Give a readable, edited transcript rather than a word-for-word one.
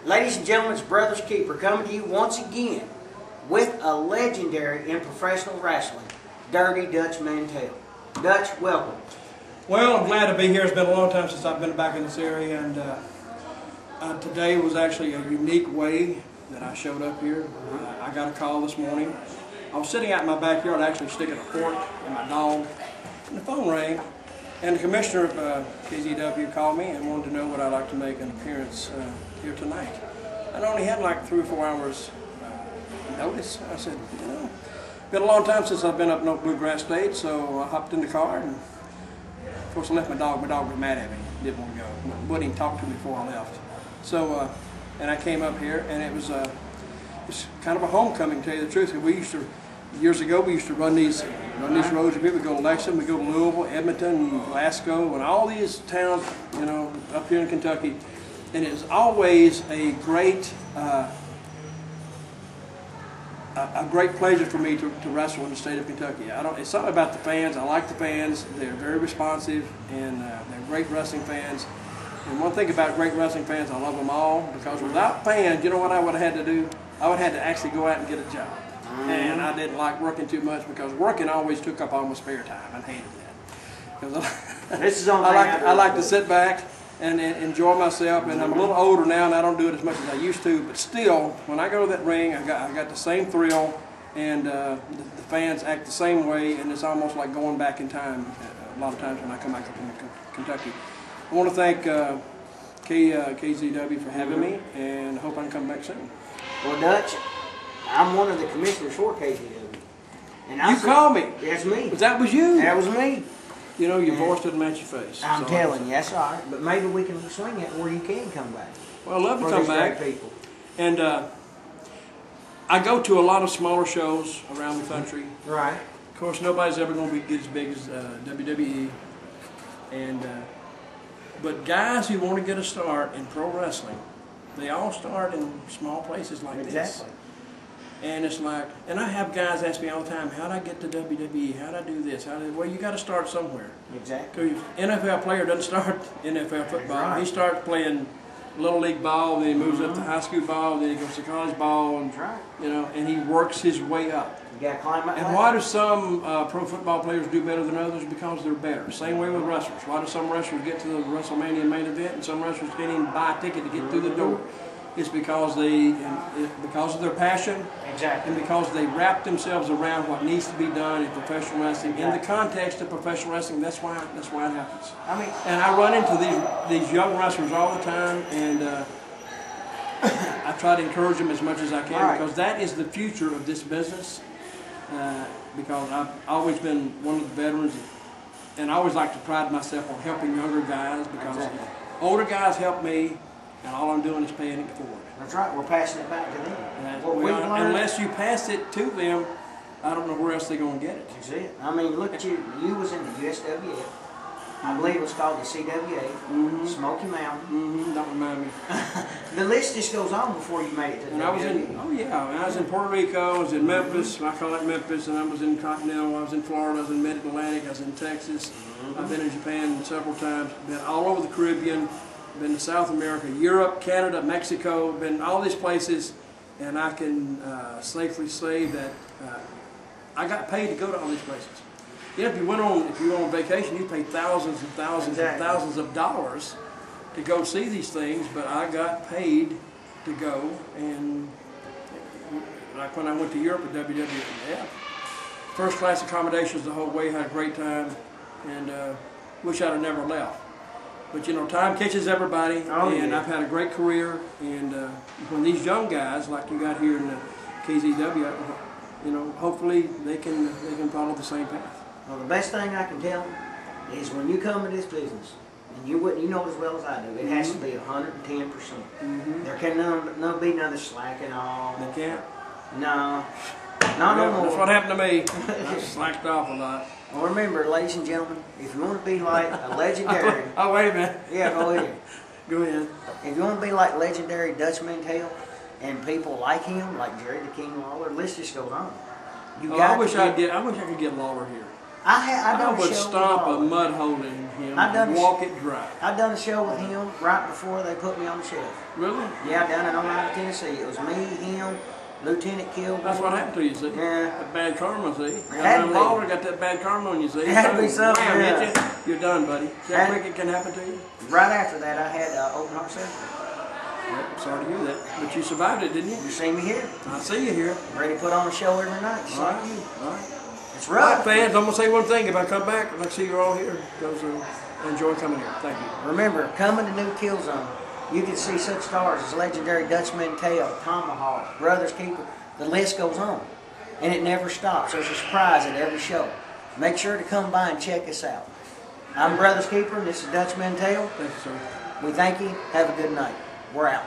Ladies and gentlemen, it's Brothers Keeper coming to you once again with a legendary in professional wrestling, Dirty Dutch Mantell. Dutch, welcome. Well, I'm glad to be here. It's been a long time since I've been back in this area, and today was actually a unique way that I showed up here. I got a call this morning. I was sitting out in my backyard actually sticking a fork in my dog, and the phone rang, and the commissioner of KZW called me and wanted to know would I like to make an appearance here tonight. I only had like 3 or 4 hours notice. I said, you know, been a long time since I've been up in Bluegrass State, so I hopped in the car, and of course I left my dog. My dog was mad at me, didn't want to go, wouldn't even talk to me before I left. So, and I came up here, and it was it's kind of a homecoming, to tell you the truth. We used to, years ago, we used to run these roads. We would go to Lexington, we go to Louisville, Edmonton, Glasgow, and all these towns, you know, up here in Kentucky. And it was always a great pleasure for me to wrestle in the state of Kentucky. It's something about the fans. I like the fans. They're very responsive, and they're great wrestling fans. And one thing about great wrestling fans, I love them all, because without fans, you know what I would have had to do? I would have had to actually go out and get a job. And I didn't like working too much, because working always took up all my spare time. I hated that. Because I like to sit back and enjoy myself, and I'm a little older now, and I don't do it as much as I used to, but still, when I go to that ring, I got the same thrill, and the fans act the same way, and it's almost like going back in time a lot of times when I come back up in Kentucky. I want to thank KZW for having me, and I hope I can come back soon. Well, Dutch, I'm one of the commissioners for KZW. And you called me? That's me. That was you? That was me. You know, your voice doesn't match your face. I'm telling you, that's all right. But maybe we can swing it where you can come back. Well, I'd love to come back. People. And I go to a lot of smaller shows around the country. Right. Of course, nobody's ever going to get as big as WWE. And but guys who want to get a start in pro wrestling, they all start in small places like this. And it's like, and I have guys ask me all the time, how'd I get to WWE? How'd I do this? Well, you got to start somewhere. Exactly. Because NFL player doesn't start NFL football. Right. He starts playing little league ball, then he moves up to high school ball, then he goes to college ball, and you know, and he works his way up. You got to climb that ladder. And why do some pro football players do better than others? Because they're better. Same way with wrestlers. Why do some wrestlers get to the WrestleMania main event, and some wrestlers can't even buy a ticket to get through the door? It's because because of their passion, and because they wrap themselves around what needs to be done in professional wrestling, in the context of professional wrestling. That's why it happens. And I run into these young wrestlers all the time, and I try to encourage them as much as I can, because that is the future of this business. Because I've always been one of the veterans, and I always like to pride myself on helping younger guys, because older guys help me, and all I'm doing is paying it forward. That's right. We're passing it back to them. Unless you pass it to them, I don't know where else they're going to get it. That's it. I mean, look at you. You was in the USWF. I believe it was called the CWA, Smoky Mountain. Don't remind me. The list just goes on before you made it to the WWE. I was in Puerto Rico, I was in Memphis, I call it Memphis, and I was in Continental, I was in Florida, I was in Mid-Atlantic, I was in Texas. I've been in Japan several times, been all over the Caribbean, been to South America, Europe, Canada, Mexico, been all these places, and I can safely say that I got paid to go to all these places. You know, if you went on vacation, you pay thousands and thousands and thousands of dollars to go see these things, but I got paid to go, and like when I went to Europe with WWF, first class accommodations the whole way, had a great time, and wish I'd have never left. But you know, time catches everybody, and I've had a great career, and when these young guys, like you got here in the KZW, you know, hopefully they can follow the same path. Well, the best thing I can tell them is when you come to this business, and you know as well as I do, it has to be 110%. There can be none slacking off. They can't? No. No more. That's what happened to me. I slacked off a lot. Well, remember, ladies and gentlemen, if you want to be like a legendary... Oh, wait a minute. Yeah, go ahead. Go ahead. If you want to be like legendary Dutch Mantell, and people like him, like Jerry the King Lawler, the list just goes on. I wish I could get Lawler here. I done a would show stomp with a mud hole in him I done and a walk it dry. I done a show with him right before they put me on the shelf. Really? Yeah, down in Oneida, Tennessee. It was me, him, Lieutenant Kilgore. That's what happened to you, see? Yeah. That bad karma, see? Had to be. Lawler got that bad karma on you, see? It had to be something, Wham, yeah. hit you. You're done, buddy. See how quick it can happen to you? Right after that, I had open heart surgery. Yep, sorry to hear that. But you survived it, didn't you? You see me here. I see you here. Ready to put on a show every night, just All like right. you. All right. It's All right, rough. fans, I'm going to say one thing. If I come back, I'd like to see you all here. Because enjoy coming here. Thank you. Remember, coming to New Kill Zone, you can see such stars as legendary Dutch Mantell, Tomahawk, Brothers Keeper. The list goes on. And it never stops. There's a surprise at every show. Make sure to come by and check us out. I'm Brothers Keeper, and this is Dutch Mantell. Thank you, sir. We thank you. Have a good night. We're out.